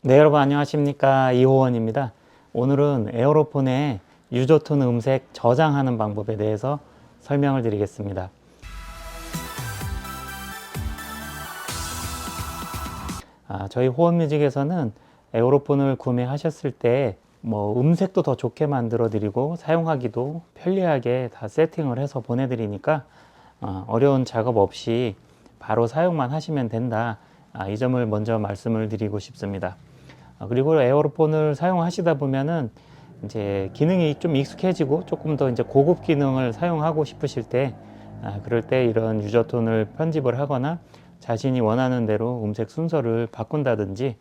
네, 여러분 안녕하십니까. 이호원입니다. 오늘은 에어로폰의 유저톤 음색 저장하는 방법에 대해서 설명을 드리겠습니다. 저희 호원뮤직에서는 에어로폰을 구매하셨을 때 음색도 더 좋게 만들어 드리고 사용하기도 편리하게 다 세팅을 해서 보내드리니까 어려운 작업 없이 바로 사용만 하시면 된다. 이 점을 먼저 말씀을 드리고 싶습니다. 그리고 에어로폰을 사용하시다 보면은 이제 기능이 좀 익숙해지고 조금 더 이제 고급 기능을 사용하고 싶으실 때 그럴 때 이런 유저톤을 편집을 하거나 자신이 원하는 대로 음색 순서를 바꾼다든지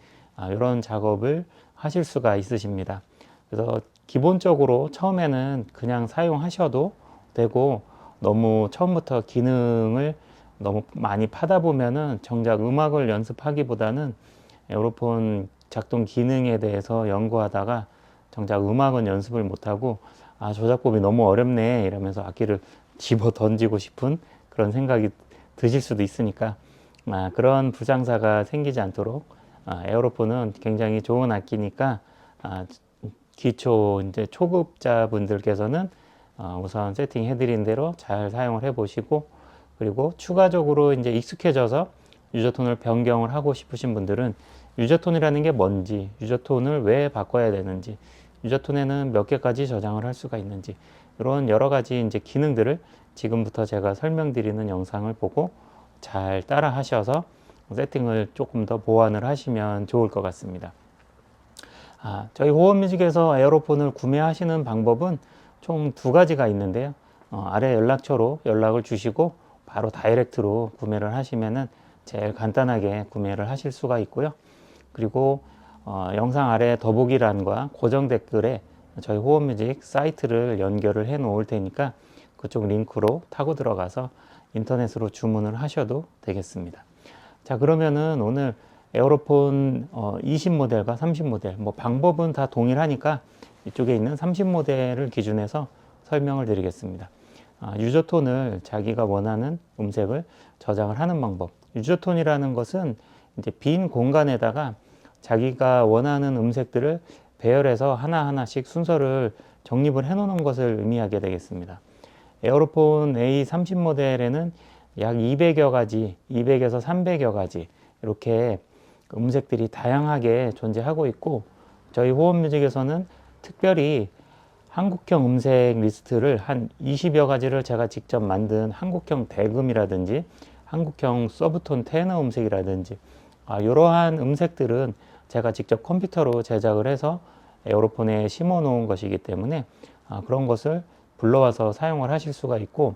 이런 작업을 하실 수가 있으십니다. 그래서 기본적으로 처음에는 그냥 사용하셔도 되고, 너무 처음부터 기능을 너무 많이 파다 보면은 정작 음악을 연습하기보다는 에어로폰 작동 기능에 대해서 연구하다가 정작 음악은 연습을 못하고 조작법이 너무 어렵네 이러면서 악기를 집어 던지고 싶은 그런 생각이 드실 수도 있으니까 그런 부장사가 생기지 않도록 에어로폰은 굉장히 좋은 악기니까 기초 이제 초급자 분들께서는 우선 세팅해 드린 대로 잘 사용을 해 보시고, 그리고 추가적으로 이제 익숙해져서 유저톤을 변경을 하고 싶으신 분들은 유저톤이라는 게 뭔지, 유저톤을 왜 바꿔야 되는지, 유저톤에는 몇 개까지 저장을 할 수가 있는지, 이런 여러 가지 이제 기능들을 지금부터 제가 설명드리는 영상을 보고 잘 따라 하셔서 세팅을 조금 더 보완을 하시면 좋을 것 같습니다. 저희 호원뮤직에서 에어로폰을 구매하시는 방법은 총 두 가지가 있는데요. 아래 연락처로 연락을 주시고 바로 다이렉트로 구매를 하시면은 제일 간단하게 구매를 하실 수가 있고요. 그리고 영상 아래 더보기란과 고정 댓글에 저희 호원뮤직 사이트를 연결을 해 놓을 테니까 그쪽 링크로 타고 들어가서 인터넷으로 주문을 하셔도 되겠습니다. 자, 그러면은 오늘 에어로폰 20 모델과 30 모델, 방법은 다 동일하니까 이쪽에 있는 30 모델을 기준해서 설명을 드리겠습니다. 유저톤을 자기가 원하는 음색을 저장을 하는 방법. 유저톤이라는 것은 이제 빈 공간에다가 자기가 원하는 음색들을 배열해서 하나하나씩 순서를 정립을 해 놓는 것을 의미하게 되겠습니다. 에어로폰 A30 모델에는 약 200여 가지, 200에서 300여 가지 이렇게 음색들이 다양하게 존재하고 있고, 저희 호원뮤직에서는 특별히 한국형 음색 리스트를 한 20여 가지를 제가 직접 만든 한국형 대금이라든지 한국형 서브톤 테너 음색이라든지 이러한 음색들은 제가 직접 컴퓨터로 제작을 해서 에어로폰에 심어 놓은 것이기 때문에 그런 것을 불러와서 사용을 하실 수가 있고,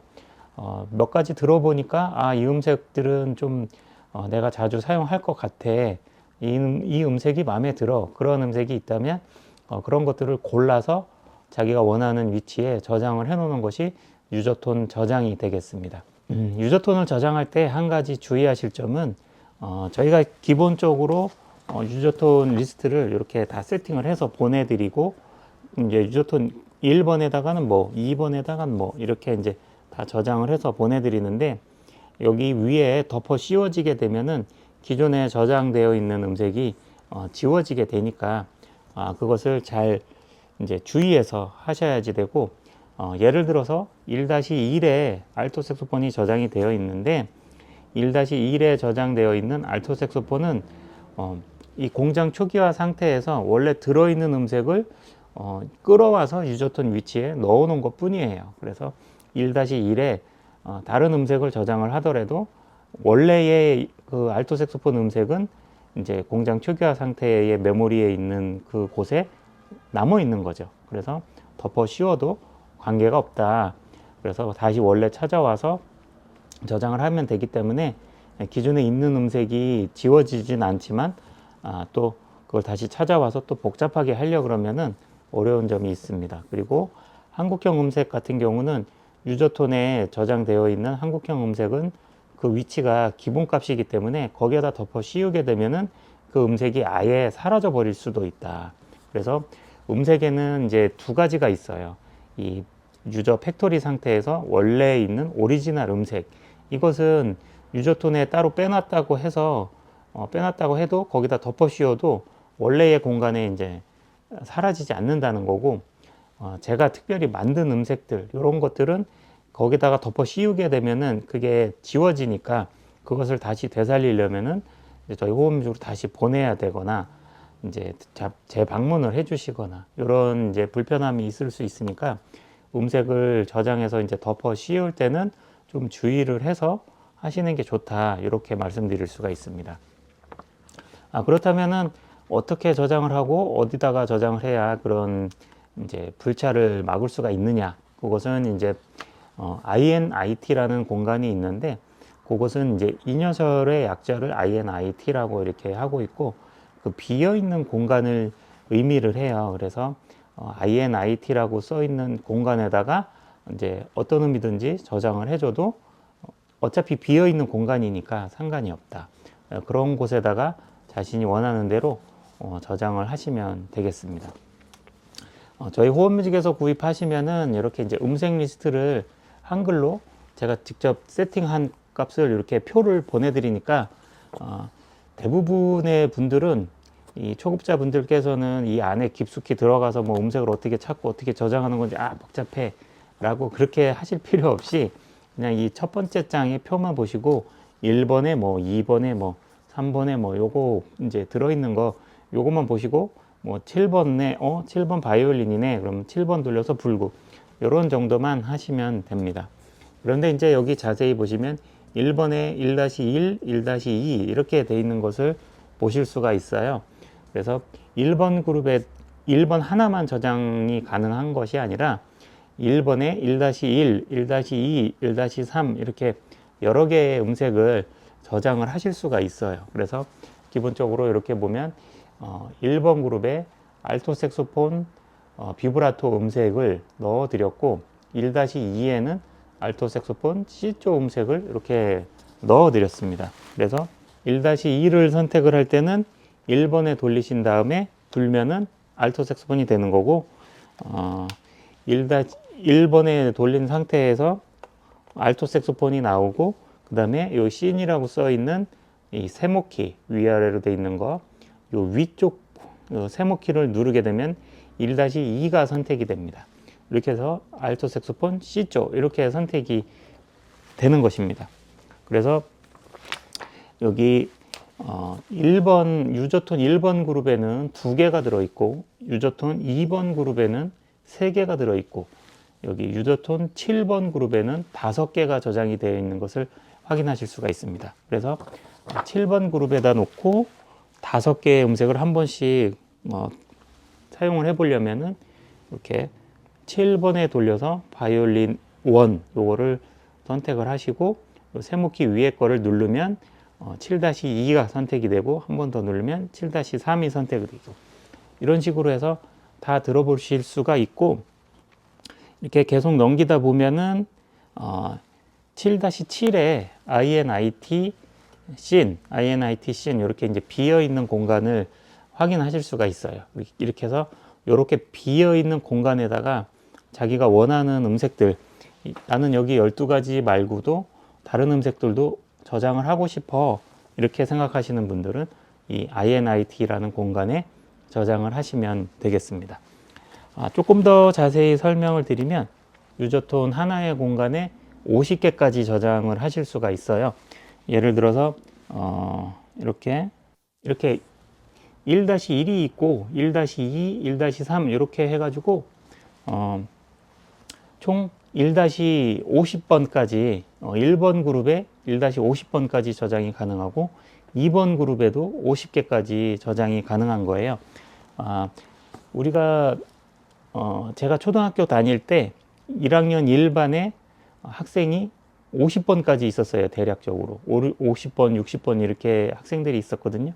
몇 가지 들어보니까 이 음색들은 좀 내가 자주 사용할 것 같아, 이 음색이 마음에 들어, 그런 음색이 있다면 그런 것들을 골라서 자기가 원하는 위치에 저장을 해 놓는 것이 유저톤 저장이 되겠습니다. 유저톤을 저장할 때 한 가지 주의하실 점은 저희가 기본적으로 유저톤 리스트를 이렇게 다 세팅을 해서 보내드리고, 이제 유저톤 1번에다가는 2번에다가는 이렇게 이제 다 저장을 해서 보내드리는데, 여기 위에 덮어 씌워지게 되면은 기존에 저장되어 있는 음색이 지워지게 되니까 그것을 잘 이제 주의해서 하셔야지 되고, 예를 들어서 1-1에 알토 색소폰이 저장이 되어 있는데 1-1에 저장되어 있는 알토 색소폰은 이 공장 초기화 상태에서 원래 들어있는 음색을 끌어와서 유저톤 위치에 넣어 놓은 것 뿐이에요. 그래서 1-1에 다른 음색을 저장을 하더라도 원래의 그 알토 색소폰 음색은 이제 공장 초기화 상태의 메모리에 있는 그 곳에 남아 있는 거죠. 그래서 덮어 씌워도 관계가 없다. 그래서 다시 원래 찾아와서 저장을 하면 되기 때문에 기존에 있는 음색이 지워지진 않지만 또 그걸 다시 찾아와서 또 복잡하게 하려 그러면은 어려운 점이 있습니다. 그리고 한국형 음색 같은 경우는 유저톤에 저장되어 있는 한국형 음색은 그 위치가 기본값이기 때문에 거기에다 덮어 씌우게 되면은 그 음색이 아예 사라져 버릴 수도 있다. 그래서 음색에는 이제 두 가지가 있어요. 이 유저 팩토리 상태에서 원래 있는 오리지널 음색, 이것은 유저톤에 따로 빼놨다고 해서 빼놨다고 해도 거기다 덮어 씌워도 원래의 공간에 이제 사라지지 않는다는 거고, 제가 특별히 만든 음색들 이런 것들은 거기다가 덮어 씌우게 되면은 그게 지워지니까 그것을 다시 되살리려면은 이제 저희 호흡미직으로 다시 보내야 되거나 이제 재방문을 해주시거나 이런 이제 불편함이 있을 수 있으니까 음색을 저장해서 이제 덮어 씌울 때는 좀 주의를 해서 하시는 게 좋다, 이렇게 말씀드릴 수가 있습니다. 그렇다면은 어떻게 저장을 하고 어디다가 저장을 해야 그런 이제 불차를 막을 수가 있느냐? 그것은 이제 INIT라는 공간이 있는데, 그것은 이제 인여설의 약자를 INIT라고 이렇게 하고 있고, 그 비어 있는 공간을 의미를 해요. 그래서 INIT라고 써 있는 공간에다가 이제 어떤 의미든지 저장을 해줘도 어차피 비어 있는 공간이니까 상관이 없다. 그런 곳에다가 자신이 원하는 대로 저장을 하시면 되겠습니다. 저희 호흡뮤직에서 구입하시면은 이렇게 이제 음색 리스트를 한글로 제가 직접 세팅한 값을 이렇게 표를 보내드리니까 대부분의 분들은, 이 초급자 분들께서는 이 안에 깊숙이 들어가서 뭐 음색을 어떻게 찾고 어떻게 저장하는 건지 복잡해 라고 그렇게 하실 필요 없이 그냥 이 첫 번째 장의 표만 보시고 1번에 뭐 2번에 뭐 3번에 뭐 요거 이제 들어있는 거 요것만 보시고, 뭐 7번에 7번 바이올린이네 그럼 7번 돌려서 불고, 요런 정도만 하시면 됩니다. 그런데 이제 여기 자세히 보시면 1번에 1-1, 1-2 이렇게 돼 있는 것을 보실 수가 있어요. 그래서 1번 그룹에 1번 하나만 저장이 가능한 것이 아니라 1번에 1-1, 1-2, 1-3 이렇게 여러 개의 음색을 저장을 하실 수가 있어요. 그래서 기본적으로 이렇게 보면 1번 그룹에 알토 색소폰 비브라토 음색을 넣어 드렸고, 1-2에는 알토 색소폰 C조 음색을 이렇게 넣어 드렸습니다. 그래서 1-2를 선택을 할 때는 1번에 돌리신 다음에 불면은 알토 색소폰이 되는 거고, 1번에 돌린 상태에서 알토 색소폰이 나오고, 그 다음에 요 C이라고 써 있는 이 세모키 위아래로 돼 있는 거, 요 위쪽 세모키를 누르게 되면 1-2가 선택이 됩니다. 이렇게 해서 알토 색소폰 C조 이렇게 선택이 되는 것입니다. 그래서 여기 1번 유저톤 1번 그룹에는 2개가 들어있고, 유저톤 2번 그룹에는 3개가 들어있고, 여기 유저톤 7번 그룹에는 5개가 저장이 되어 있는 것을 확인하실 수가 있습니다. 그래서 7번 그룹에다 놓고 5개의 음색을 한 번씩 사용을 해 보려면은 이렇게 7번에 돌려서 바이올린 1 요거를 선택을 하시고, 세모키 위에 거를 누르면 7-2가 선택이 되고, 한 번 더 누르면 7-3이 선택이 되고, 이런 식으로 해서 다 들어보실 수가 있고, 이렇게 계속 넘기다 보면은 7-7에 INIT 씬 이렇게 이제 비어 있는 공간을 확인하실 수가 있어요. 이렇게 해서 이렇게 비어 있는 공간에다가 자기가 원하는 음색들, 나는 여기 12가지 말고도 다른 음색들도 저장을 하고 싶어, 이렇게 생각하시는 분들은 이 INIT라는 공간에 저장을 하시면 되겠습니다. 조금 더 자세히 설명을 드리면, 유저톤 하나의 공간에 50개까지 저장을 하실 수가 있어요. 예를 들어서 이렇게 1-1이 있고 1-2, 1-3 이렇게 해가지고 총 1-50번까지 1번 그룹에 1-50번까지 저장이 가능하고, 2번 그룹에도 50개까지 저장이 가능한 거예요. 우리가 제가 초등학교 다닐 때 1학년 1반에 학생이 50번까지 있었어요. 대략적으로 50번, 60번 이렇게 학생들이 있었거든요.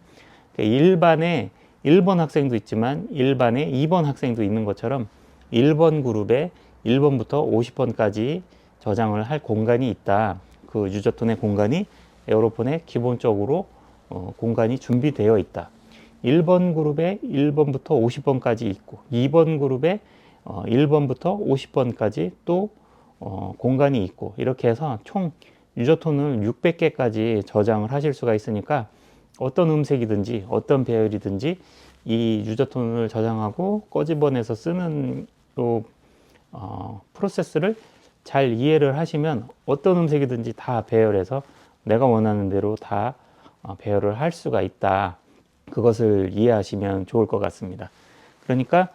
1반에 1번 학생도 있지만 1반에 2번 학생도 있는 것처럼 1번 그룹에 1번부터 50번까지 저장을 할 공간이 있다. 그 유저톤의 공간이 에어로폰에 기본적으로 공간이 준비되어 있다. 1번 그룹에 1번부터 50번까지 있고, 2번 그룹에 1번부터 50번까지 또 공간이 있고, 이렇게 해서 총 유저톤을 600개까지 저장을 하실 수가 있으니까 어떤 음색이든지 어떤 배열이든지 이 유저톤을 저장하고 꺼집어내서 쓰는 요 프로세스를 잘 이해를 하시면 어떤 음색이든지 다 배열해서 내가 원하는 대로 다 배열을 할 수가 있다. 그것을 이해하시면 좋을 것 같습니다. 그러니까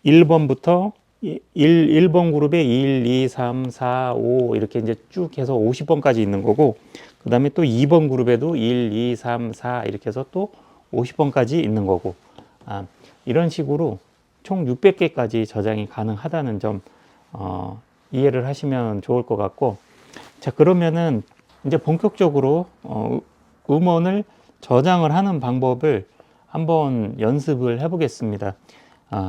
1번부터 1번 그룹에 1, 2, 3, 4, 5 이렇게 이제 쭉 해서 50번까지 있는 거고, 그 다음에 또 2번 그룹에도 1, 2, 3, 4 이렇게 해서 또 50번까지 있는 거고, 이런 식으로 총 600개까지 저장이 가능하다는 점 이해를 하시면 좋을 것 같고, 자, 그러면은 이제 본격적으로 음원을 저장을 하는 방법을 한번 연습을 해 보겠습니다.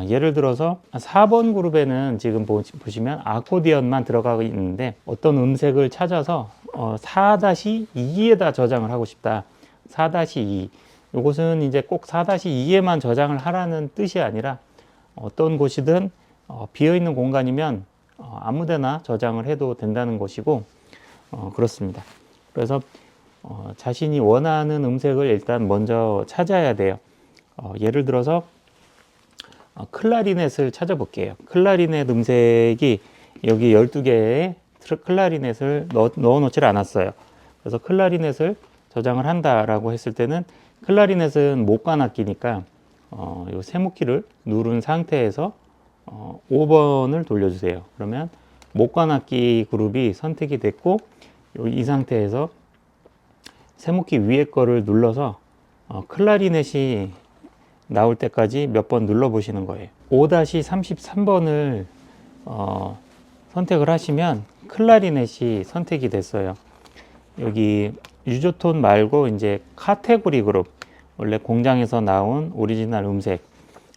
예를 들어서 4번 그룹에는 지금 보시면 아코디언만 들어가고 있는데, 어떤 음색을 찾아서 4-2에다 저장을 하고 싶다. 4-2. 이것은 이제 꼭 4-2에만 저장을 하라는 뜻이 아니라 어떤 곳이든 비어있는 공간이면 아무데나 저장을 해도 된다는 것이고, 그렇습니다. 그래서 자신이 원하는 음색을 일단 먼저 찾아야 돼요. 예를 들어서 클라리넷을 찾아볼게요. 클라리넷 음색이 여기 12개의 클라리넷을 넣어 놓질 않았어요. 그래서 클라리넷을 저장을 한다라고 했을 때는, 클라리넷은 목관악기니까 요 세모키를 누른 상태에서 5번을 돌려주세요. 그러면 목관악기 그룹이 선택이 됐고, 이 상태에서 세모키 위에 거를 눌러서 클라리넷이 나올 때까지 몇 번 눌러 보시는 거예요. 5-33번을 선택을 하시면 클라리넷이 선택이 됐어요. 여기 유저톤 말고 이제 카테고리 그룹, 원래 공장에서 나온 오리지널 음색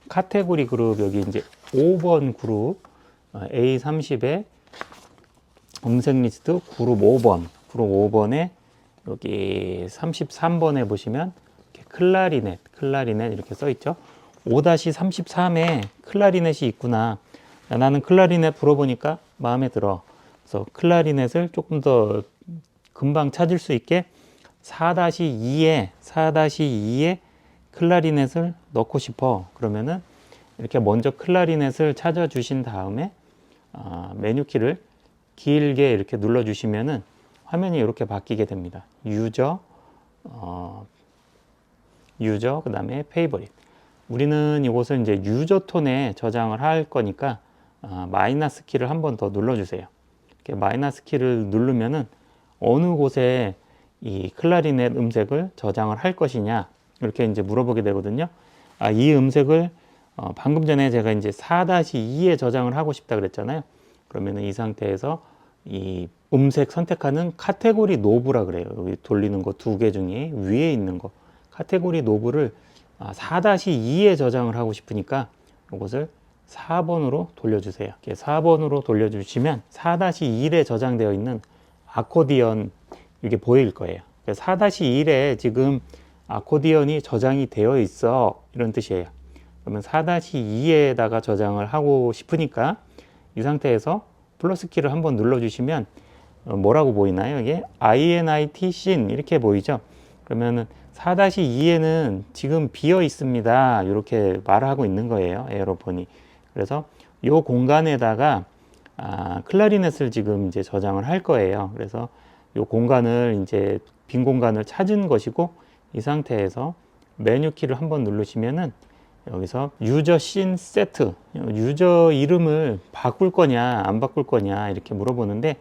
카테고리 그룹, 여기 이제 5번 그룹 A30의 음색 리스트 그룹 5번에 여기 33번에 보시면 클라리넷 이렇게 써 있죠. 5-33에 클라리넷이 있구나. 나는 클라리넷 불어보니까 마음에 들어. 그래서 클라리넷을 조금 더 금방 찾을 수 있게 4-2에 클라리넷을 넣고 싶어. 그러면은 이렇게 먼저 클라리넷을 찾아 주신 다음에 메뉴키를 길게 이렇게 눌러 주시면은 화면이 이렇게 바뀌게 됩니다. 유저, 그 다음에 페이버릿. 우리는 이것을 이제 유저 톤에 저장을 할 거니까 마이너스 키를 한 번 더 눌러주세요. 이렇게 마이너스 키를 누르면은 어느 곳에 이 클라리넷 음색을 저장을 할 것이냐, 이렇게 이제 물어보게 되거든요. 이 음색을 방금 전에 제가 이제 4-2에 저장을 하고 싶다 그랬잖아요. 그러면은 이 상태에서 이 음색 선택하는 카테고리 노브라 그래요. 여기 돌리는 거 2개 중에 위에 있는 거 카테고리 노브를 4-2에 저장을 하고 싶으니까 이것을 4번으로 돌려주세요. 이렇게 4번으로 돌려주시면 4-1에 저장되어 있는 아코디언 이게 보일 거예요. 4-1에 지금 아코디언이 저장이 되어 있어, 이런 뜻이에요. 그러면 4-2에다가 저장을 하고 싶으니까 이 상태에서 플러스 키를 한번 눌러주시면 뭐라고 보이나요? 이게 INIT SYN 이렇게 보이죠? 그러면은 4-2에는 지금 비어 있습니다, 이렇게 말하고 있는 거예요, 에어로폰이. 그래서 이 공간에다가 클라리넷을 지금 이제 저장을 할 거예요. 그래서 이 공간을 이제 빈 공간을 찾은 것이고, 이 상태에서 메뉴 키를 한번 누르시면은 여기서 유저 씬 세트, 유저 이름을 바꿀 거냐 안 바꿀 거냐 이렇게 물어보는데,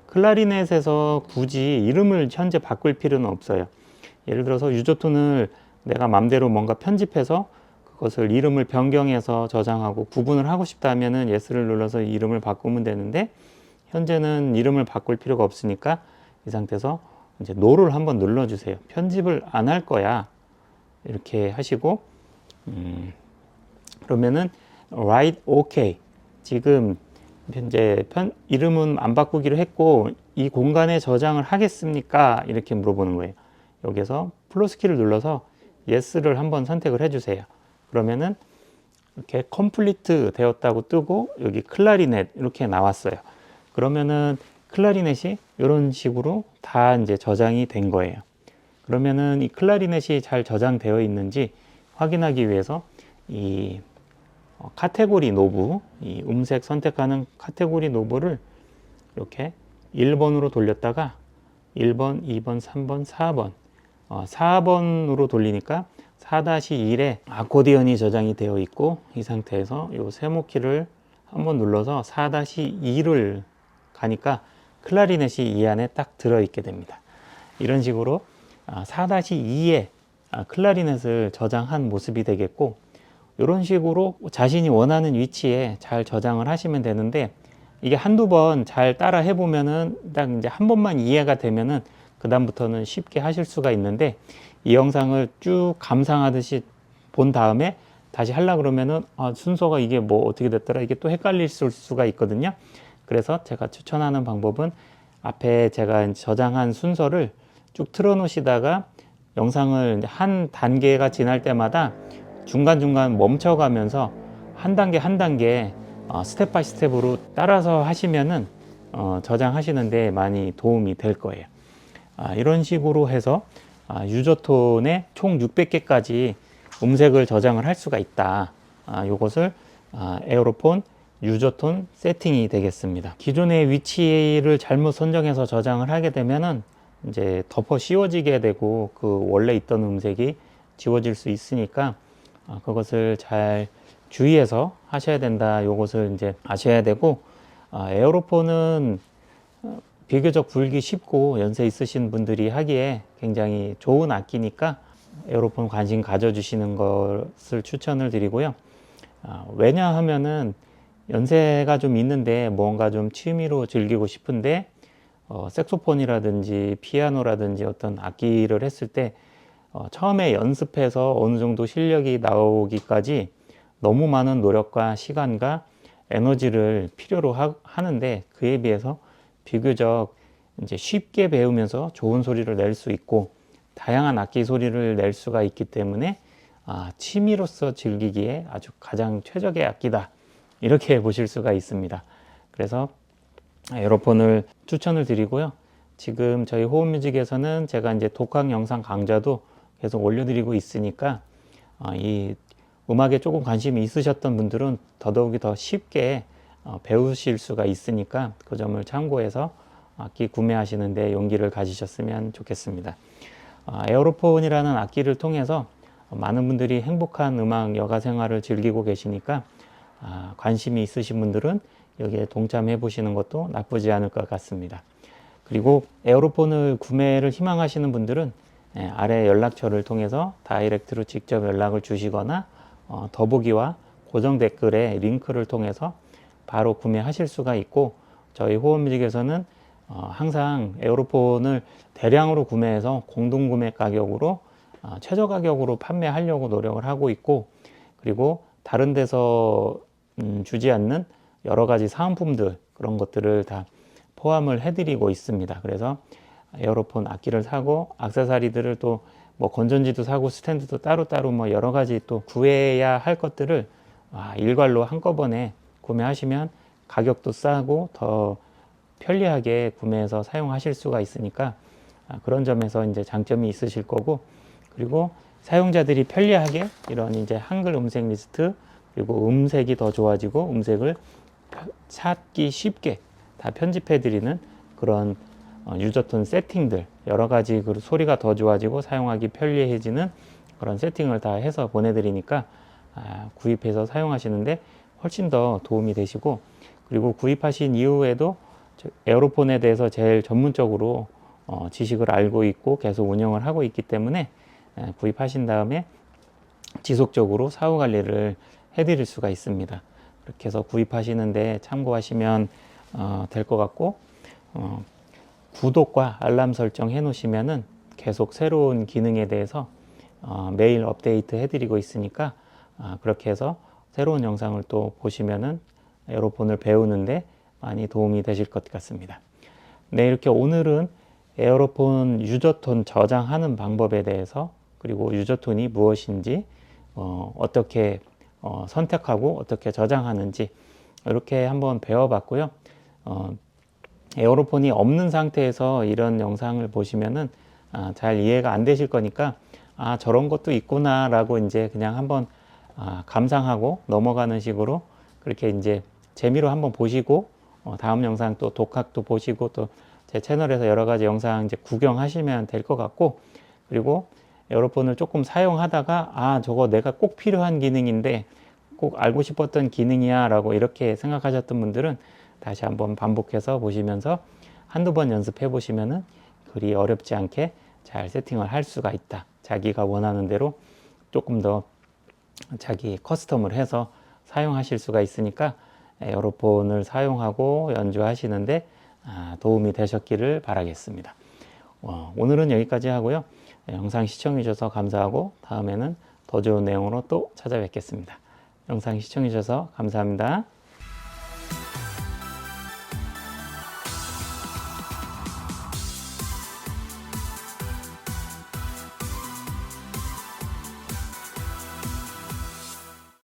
클라리넷에서 굳이 이름을 현재 바꿀 필요는 없어요. 예를 들어서 유저톤을 내가 맘대로 뭔가 편집해서 그것을 이름을 변경해서 저장하고 구분을 하고 싶다 하면은 예스를 눌러서 이름을 바꾸면 되는데, 현재는 이름을 바꿀 필요가 없으니까 이 상태에서 이제 노를 한번 눌러주세요. 편집을 안 할 거야, 이렇게 하시고 그러면은 write OK, 지금 현재 이름은 안 바꾸기로 했고 이 공간에 저장을 하겠습니까? 이렇게 물어보는 거예요. 여기서 플러스 키를 눌러서 yes를 한번 선택을 해주세요. 그러면은 이렇게 컴플리트 되었다고 뜨고 여기 클라리넷 이렇게 나왔어요. 그러면은 클라리넷이 이런 식으로 다 이제 저장이 된 거예요. 그러면은 이 클라리넷이 잘 저장되어 있는지 확인하기 위해서 이 카테고리 노브, 이 음색 선택하는 카테고리 노브를 이렇게 1번으로 돌렸다가 1번, 2번, 3번, 4번 4번으로 돌리니까 4-1에 아코디언이 저장이 되어 있고, 이 상태에서 이 세모키를 한번 눌러서 4-2를 가니까 클라리넷이 이 안에 딱 들어있게 됩니다. 이런 식으로 4-2에 클라리넷을 저장한 모습이 되겠고, 이런 식으로 자신이 원하는 위치에 잘 저장을 하시면 되는데, 이게 한두 번 잘 따라 해보면은 딱 이제 한 번만 이해가 되면은 그 다음부터는 쉽게 하실 수가 있는데, 이 영상을 쭉 감상하듯이 본 다음에 다시 하려고 그러면은 순서가 이게 뭐 어떻게 됐더라, 이게 또 헷갈릴 수가 있거든요. 그래서 제가 추천하는 방법은 앞에 제가 저장한 순서를 쭉 틀어 놓으시다가 영상을 한 단계가 지날 때마다 중간중간 멈춰가면서 한 단계 한 단계 스텝 바이 스텝으로 따라서 하시면은 저장하시는데 많이 도움이 될 거예요. 이런 식으로 해서 유저톤에 총 600개까지 음색을 저장을 할 수가 있다. 이것을 에어로폰 유저톤 세팅이 되겠습니다. 기존의 위치를 잘못 선정해서 저장을 하게 되면은 이제 덮어 씌워지게 되고 그 원래 있던 음색이 지워질 수 있으니까 그것을 잘 주의해서 하셔야 된다. 이것을 이제 아셔야 되고, 에어로폰은 비교적 불기 쉽고 연세 있으신 분들이 하기에 굉장히 좋은 악기니까 에어로폰 관심 가져주시는 것을 추천을 드리고요. 왜냐하면은 연세가 좀 있는데 뭔가 좀 취미로 즐기고 싶은데 색소폰이라든지 피아노라든지 어떤 악기를 했을 때 처음에 연습해서 어느 정도 실력이 나오기까지 너무 많은 노력과 시간과 에너지를 필요로 하는데, 그에 비해서 비교적 이제 쉽게 배우면서 좋은 소리를 낼 수 있고 다양한 악기 소리를 낼 수가 있기 때문에 취미로서 즐기기에 아주 가장 최적의 악기다, 이렇게 보실 수가 있습니다. 그래서 에어로폰을 추천을 드리고요. 지금 저희 호흡뮤직에서는 제가 이제 독학 영상 강좌도 계속 올려드리고 있으니까 이 음악에 조금 관심이 있으셨던 분들은 더더욱이 더 쉽게 배우실 수가 있으니까 그 점을 참고해서 악기 구매하시는데 용기를 가지셨으면 좋겠습니다. 에어로폰이라는 악기를 통해서 많은 분들이 행복한 음악 여가 생활을 즐기고 계시니까 관심이 있으신 분들은 여기에 동참해 보시는 것도 나쁘지 않을 것 같습니다. 그리고 에어로폰을 구매를 희망하시는 분들은 아래 연락처를 통해서 다이렉트로 직접 연락을 주시거나 더보기와 고정 댓글에 링크를 통해서 바로 구매하실 수가 있고, 저희 호흡뮤직에서는 항상 에어로폰을 대량으로 구매해서 공동구매 가격으로 최저 가격으로 판매하려고 노력을 하고 있고, 그리고 다른 데서 주지 않는 여러 가지 사은품들, 그런 것들을 다 포함을 해드리고 있습니다. 그래서 에어로폰 악기를 사고 액세서리들을 또 뭐 건전지도 사고 스탠드도 따로따로 뭐 여러 가지 또 구해야 할 것들을 일괄로 한꺼번에 구매하시면 가격도 싸고 더 편리하게 구매해서 사용하실 수가 있으니까 그런 점에서 이제 장점이 있으실 거고, 그리고 사용자들이 편리하게 이런 이제 한글 음색 리스트, 그리고 음색이 더 좋아지고 음색을 찾기 쉽게 다 편집해 드리는 그런 유저톤 세팅들, 여러 가지 그 소리가 더 좋아지고 사용하기 편리해지는 그런 세팅을 다 해서 보내드리니까 구입해서 사용하시는데 훨씬 더 도움이 되시고, 그리고 구입하신 이후에도 에어로폰에 대해서 제일 전문적으로 지식을 알고 있고 계속 운영을 하고 있기 때문에 구입하신 다음에 지속적으로 사후 관리를 해드릴 수가 있습니다. 그렇게 해서 구입하시는데 참고하시면 될 것 같고, 구독과 알람 설정 해 놓으시면은 계속 새로운 기능에 대해서 매일 업데이트 해드리고 있으니까 그렇게 해서 새로운 영상을 또 보시면은 에어로폰을 배우는데 많이 도움이 되실 것 같습니다. 네, 이렇게 오늘은 에어로폰 유저톤 저장하는 방법에 대해서, 그리고 유저톤이 무엇인지, 어떻게 선택하고 어떻게 저장하는지 이렇게 한번 배워봤고요. 에어로폰이 없는 상태에서 이런 영상을 보시면은 잘 이해가 안 되실 거니까 아, 저런 것도 있구나라고 이제 그냥 한번 감상하고 넘어가는 식으로 그렇게 이제 재미로 한번 보시고 다음 영상 또 독학도 보시고 또 제 채널에서 여러 가지 영상 이제 구경하시면 될 것 같고, 그리고 에어로폰을 조금 사용하다가 아, 저거 내가 꼭 필요한 기능인데 꼭 알고 싶었던 기능이야 라고 이렇게 생각하셨던 분들은 다시 한번 반복해서 보시면서 한두 번 연습해 보시면은 그리 어렵지 않게 잘 세팅을 할 수가 있다. 자기가 원하는 대로 조금 더 자기 커스텀을 해서 사용하실 수가 있으니까 에어로폰을 사용하고 연주하시는데 도움이 되셨기를 바라겠습니다. 오늘은 여기까지 하고요. 영상 시청해 주셔서 감사하고 다음에는 더 좋은 내용으로 또 찾아뵙겠습니다. 영상 시청해 주셔서 감사합니다.